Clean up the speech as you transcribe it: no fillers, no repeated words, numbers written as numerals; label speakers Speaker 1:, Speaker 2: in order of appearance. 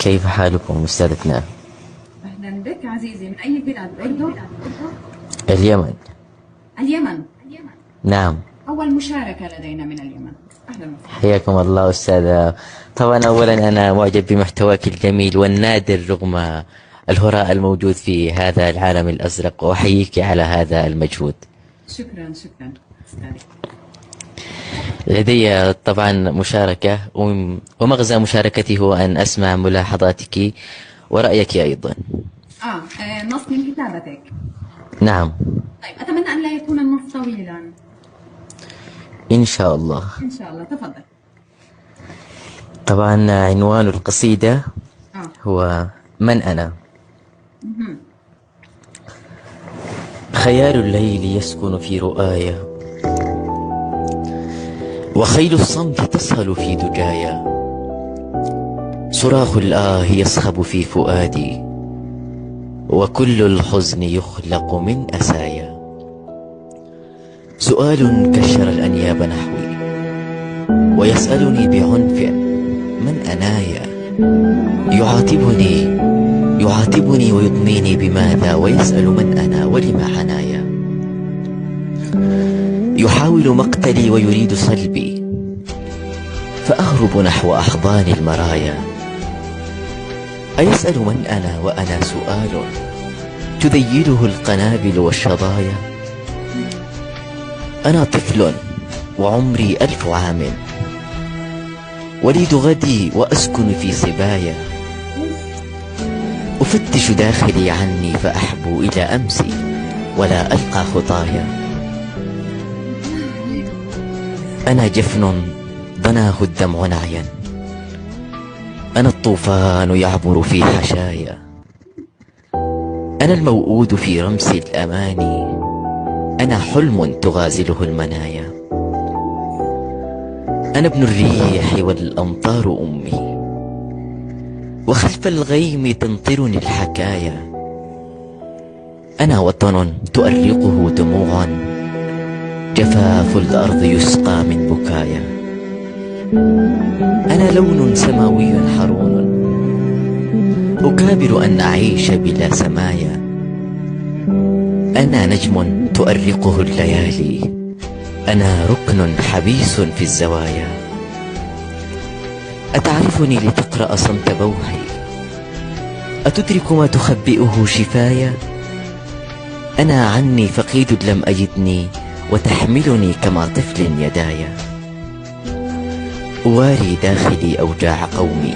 Speaker 1: كيف حالكم أستاذتنا؟
Speaker 2: أهلا بك عزيزي، من أي بلاد؟ الأردن؟
Speaker 1: اليمن.
Speaker 2: اليمن.
Speaker 1: نعم.
Speaker 2: أول مشاركة لدينا من اليمن. أهلا وسهلا.
Speaker 1: حياكم الله أستاذة. طبعا أولا أنا معجب بمحتواك الجميل والنادر رغم الهراء الموجود في هذا العالم الأزرق، وأحييك على هذا المجهود.
Speaker 2: شكرا شكرا أستاذي.
Speaker 1: لدي طبعا مشاركة، ومغزى مشاركتي هو أن أسمع ملاحظاتك ورأيك أيضا.
Speaker 2: نص من كتابتك.
Speaker 1: نعم.
Speaker 2: طيب، أتمنى أن لا يكون النص طويلا.
Speaker 1: إن شاء الله.
Speaker 2: إن شاء الله، تفضل.
Speaker 1: طبعا عنوان القصيدة هو من أنا. خيال الليل يسكن في رؤاي، وخيل الصمت تسهل في دجايا، صراخ الآه يصخب في فؤادي، وكل الحزن يخلق من أسايا. سؤال كشر الأنياب نحوي، ويسألني بعنف من أنايا، يعاتبني ويطميني بماذا، ويسأل من أنا ولما عنايا. يحاول مقتلي ويريد صلبي، فأهرب نحو أحضان المرايا. أيسأل من أنا وأنا سؤال تذيله القنابل والشظايا. أنا طفل وعمري 1000 عام، وليد غدي وأسكن في صبايا. أفتش داخلي عني فأحبو إلى أمسي، ولا ألقى خطايا. أنا جفن ضناه الدمع نعيا، أنا الطوفان يعبر في حشايا، أنا الموؤود في رمس الأماني، أنا حلم تغازله المنايا. أنا ابن الريح والأمطار أمي، وخلف الغيم تمطرني الحكايا. أنا وطن تؤرقه دموع، جفاف الأرض يسقى من بكايا. أنا لون سماوي حرون، أكابر أن أعيش بلا سمايا. أنا نجم تؤرقه الليالي، أنا ركن حبيس في الزوايا. أتعرفني لتقرأ صمت بوحي، أتدرك ما تخبئه شفايا. أنا عني فقيد لم أجدني، وتحملني كما طفل يدايا. أواري داخلي أوجاع قومي،